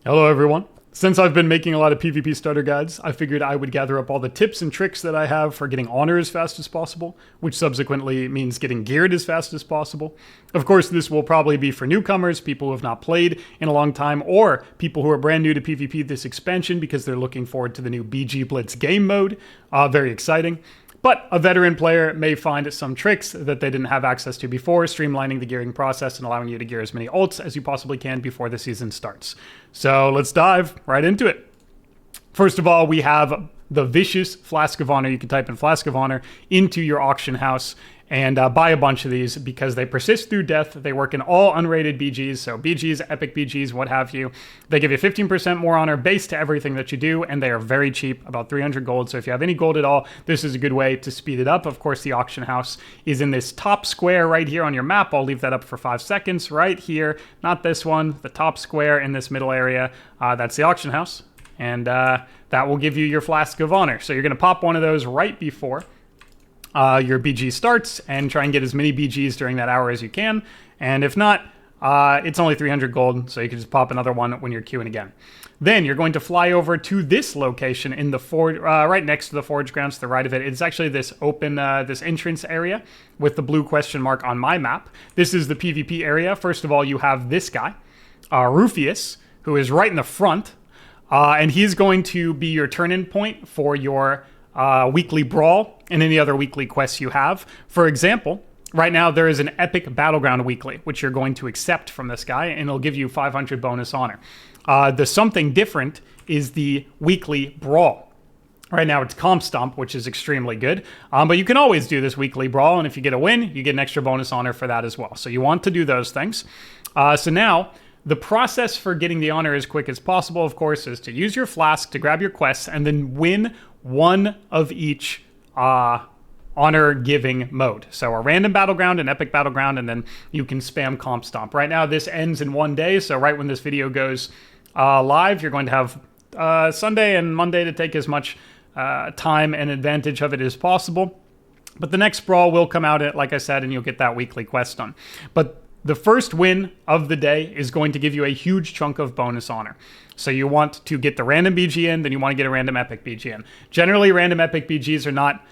Hello everyone. Since I've been making a lot of PvP starter guides, I figured I would gather up all the tips and tricks that I have for getting honor as fast as possible, which subsequently means getting geared as fast as possible. Of course, this will probably be for newcomers, people who have not played in a long time, or people who are brand new to PvP this expansion because they're looking forward to the new BG BLITZ game mode. Very exciting. But a veteran player may find some tricks that they didn't have access to before, streamlining the gearing process and allowing you to gear as many ults as you possibly can before the season starts. So let's dive right into it. First of all, we have the vicious Flask of Honor. You can type in Flask of Honor into your auction house and buy a bunch of these because they persist through death. They work in all unrated BGs, so BGs, epic BGs, what have you. They give you 15% more honor base to everything that you do, and they are very cheap, about 300 gold. So if you have any gold at all, this is a good way to speed it up. Of course, the auction house is in this top square right here on your map. I'll leave that up for 5 seconds right here. Not this one, the top square in this middle area. That's the auction house, and that will give you your Flask of Honor. So you're going to pop one of those right before your BG starts and try and get as many BGs during that hour as you can. And if not, it's only 300 gold, so you can just pop another one when you're queuing again. Then you're going to fly over to this location in the forge, right next to the forge grounds to the right of it. It's actually this open, this entrance area with the blue question mark on my map. This is the PvP area. First of all, you have this guy, Rufius, who is right in the front. And he's going to be your turn-in point for your weekly brawl and any other weekly quests you have. For example, right now there is an epic battleground weekly, which you're going to accept from this guy, and it'll give you 500 bonus honor. The something different is the weekly brawl. Right now it's comp stomp, which is extremely good, but you can always do this weekly brawl, and if you get a win, you get an extra bonus honor for that as well. So you want to do those things. So now, the process for getting the honor as quick as possible, of course, is to use your flask to grab your quests and then win one of each honor-giving mode. So a random battleground, an epic battleground, and then you can spam comp stomp. Right now, this ends in 1 day, so right when this video goes live, you're going to have Sunday and Monday to take as much time and advantage of it as possible. But the next brawl will come out, like I said, and you'll get that weekly quest done. But the first win of the day is going to give you a huge chunk of bonus honor. So you want to get the random BG in, then you want to get a random epic BG in. Generally, random epic BGs are not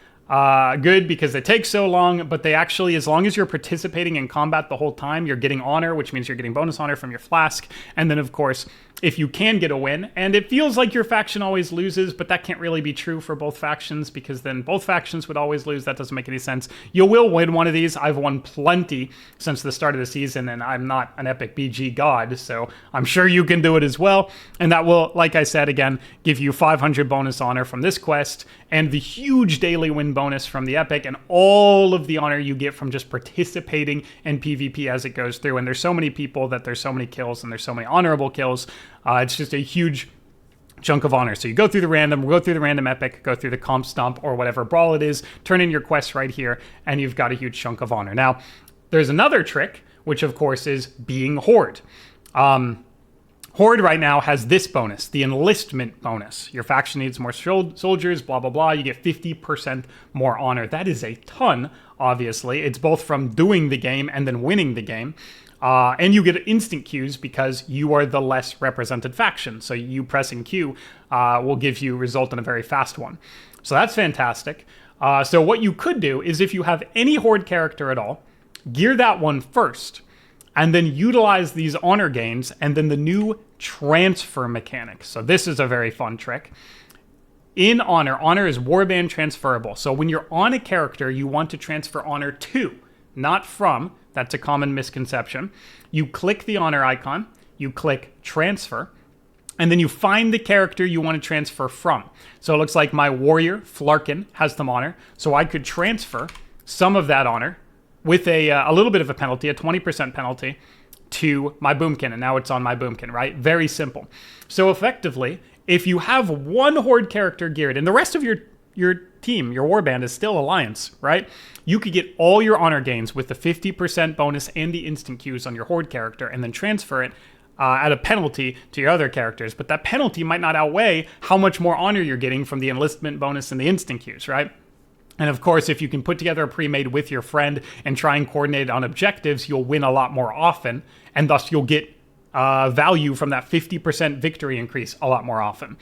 good because they take so long, but they actually, as long as you're participating in combat the whole time, you're getting honor, which means you're getting bonus honor from your flask. And then, of course, if you can get a win, and it feels like your faction always loses, but that can't really be true for both factions because then both factions would always lose. That doesn't make any sense. You will win one of these. I've won plenty since the start of the season, and I'm not an epic BG god, so I'm sure you can do it as well. And that will, like I said, again, give you 500 bonus honor from this quest and the huge daily win bonus from the epic and all of the honor you get from just participating in PvP as it goes through. And there's so many people that there's so many kills and there's so many honorable kills. It's just a huge chunk of honor. So you go through the random, epic, go through the comp stomp or whatever brawl it is, turn in your quests right here, and you've got a huge chunk of honor. Now, there's another trick, which of course is being Horde. Horde right now has this bonus, the enlistment bonus. Your faction needs more soldiers, blah, blah, blah. You get 50% more honor. That is a ton, obviously. It's both from doing the game and then winning the game. And you get instant queues because you are the less represented faction. So you pressing Q will result in a very fast one. So that's fantastic. So what you could do is if you have any Horde character at all, gear that one first, and then utilize these honor gains and then the new transfer mechanic. So this is a very fun trick. In honor, honor is warband transferable. So when you're on a character, you want to transfer honor to, not from. That's a common misconception. You click the honor icon, you click transfer, and then you find the character you want to transfer from. So it looks like my warrior, Flarkness, has some honor. So I could transfer some of that honor with a little bit of a penalty, a 20% penalty, to my boomkin, and now it's on my boomkin, right? Very simple. So effectively, if you have one Horde character geared, and the rest of your team, your warband is still Alliance, right? You could get all your honor gains with the 50% bonus and the instant queues on your Horde character, and then transfer it at a penalty to your other characters. But that penalty might not outweigh how much more honor you're getting from the enlistment bonus and the instant queues, right? And of course, if you can put together a pre-made with your friend and try and coordinate on objectives, you'll win a lot more often, and thus you'll get value from that 50% victory increase a lot more often.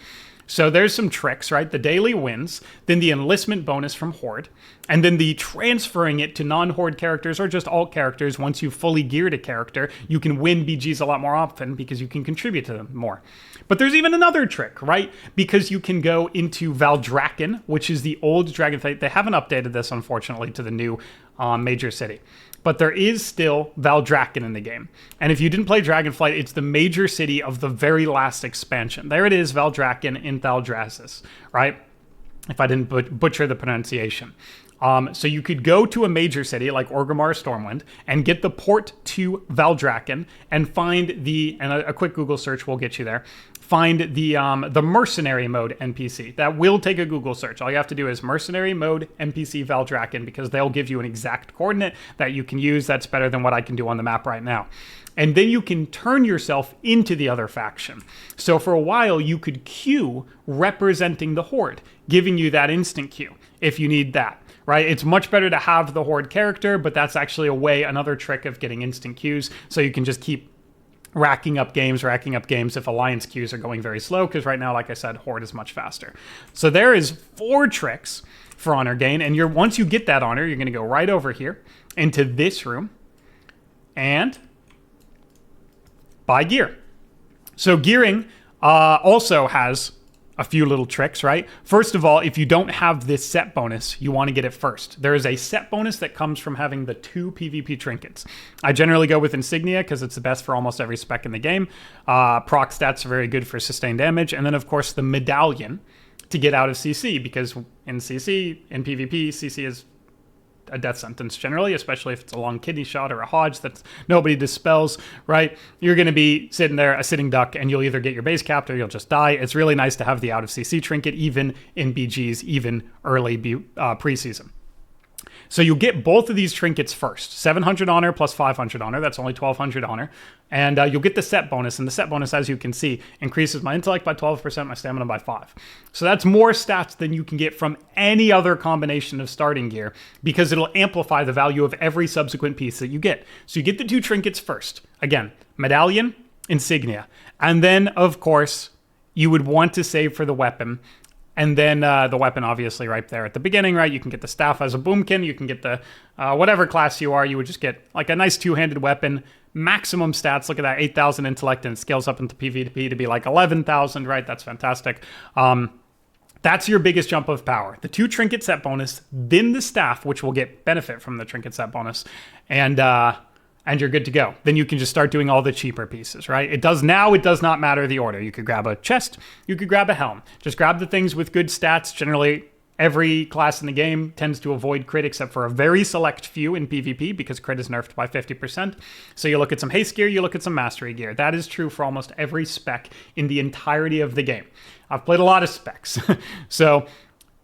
So there's some tricks, right? The daily wins, then the enlistment bonus from Horde, and then the transferring it to non-Horde characters or just alt characters. Once you've fully geared a character, you can win BGs a lot more often because you can contribute to them more. But there's even another trick, right? Because you can go into valdrakken, which is the old Dragonflight. They haven't updated this, unfortunately, to the new major city. But there is still valdrakken in the game. And if you didn't play Dragonflight, it's the major city of the very last expansion. There it is, valdrakken in Thaldraszus, right? If I didn't butcher the pronunciation. So you could go to a major city like Orgrimmar Stormwind and get the port to valdrakken and find and a quick Google search will get you there, find the mercenary mode NPC. That will take a Google search. All you have to do is mercenary mode NPC valdrakken, because they'll give you an exact coordinate that you can use. That's better than what I can do on the map right now. And then you can turn yourself into the other faction. So for a while, you could queue representing the Horde, giving you that instant queue if you need that. Right? It's much better to have the Horde character, but that's actually another trick of getting instant queues. So you can just keep racking up games if alliance queues are going very slow, because right now, like I said, Horde is much faster. So there is 4 tricks for honor gain, and once you get that honor, you're going to go right over here into this room and buy gear. So gearing also has a few little tricks, right? First of all, if you don't have this set bonus, you want to get it first. There is a set bonus that comes from having the 2 PvP trinkets. I generally go with Insignia because it's the best for almost every spec in the game. Proc stats are very good for sustained damage. And then, of course, the medallion to get out of CC, because in PvP, CC is a death sentence generally, especially if it's a long kidney shot or a Hodge that nobody dispels, right? You're going to be sitting there, a sitting duck, and you'll either get your base capped or you'll just die. It's really nice to have the out of CC trinket, even in BGs, even early preseason. So you get both of these trinkets first. 700 honor plus 500 honor. That's only 1200 honor. And you'll get the set bonus. And the set bonus, as you can see, increases my intellect by 12%, my stamina by 5. So that's more stats than you can get from any other combination of starting gear, because it'll amplify the value of every subsequent piece that you get. So you get the 2 trinkets first. Again, medallion, insignia. And then, of course, you would want to save for the weapon. And then the weapon, obviously, right there at the beginning, right? You can get the staff as a boomkin. You can get the whatever class you are. You would just get like a nice 2-handed weapon. Maximum stats. Look at that, 8,000 intellect, and it scales up into PvP to be like 11,000, right? That's fantastic. That's your biggest jump of power. The 2 trinket set bonus, then the staff, which will get benefit from the trinket set bonus, and you're good to go. Then you can just start doing all the cheaper pieces, right? It does not matter the order. You could grab a chest, you could grab a helm. Just grab the things with good stats. Generally, every class in the game tends to avoid crit except for a very select few in PvP, because crit is nerfed by 50%. So you look at some haste gear, you look at some mastery gear. That is true for almost every spec in the entirety of the game. I've played a lot of specs. So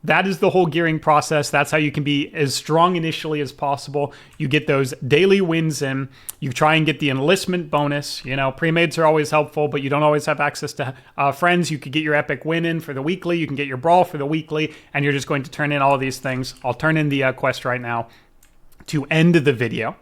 that is the whole gearing process. That's how you can be as strong initially as possible. You get those daily wins in. You try and get the enlistment bonus. You know, pre-mades are always helpful, but you don't always have access to friends. You could get your epic win in for the weekly. You can get your brawl for the weekly, and you're just going to turn in all of these things. I'll turn in the quest right now to end the video.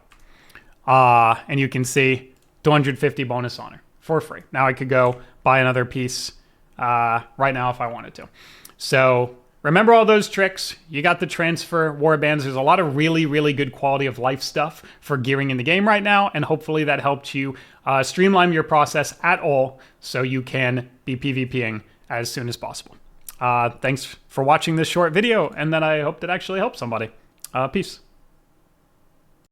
And you can see 250 bonus honor for free. Now I could go buy another piece right now if I wanted to. So remember all those tricks. You got the transfer warbands. There's a lot of really, really good quality of life stuff for gearing in the game right now, and hopefully that helped you streamline your process at all so you can be PvPing as soon as possible. Thanks for watching this short video, and then I hope it actually helped somebody. Peace.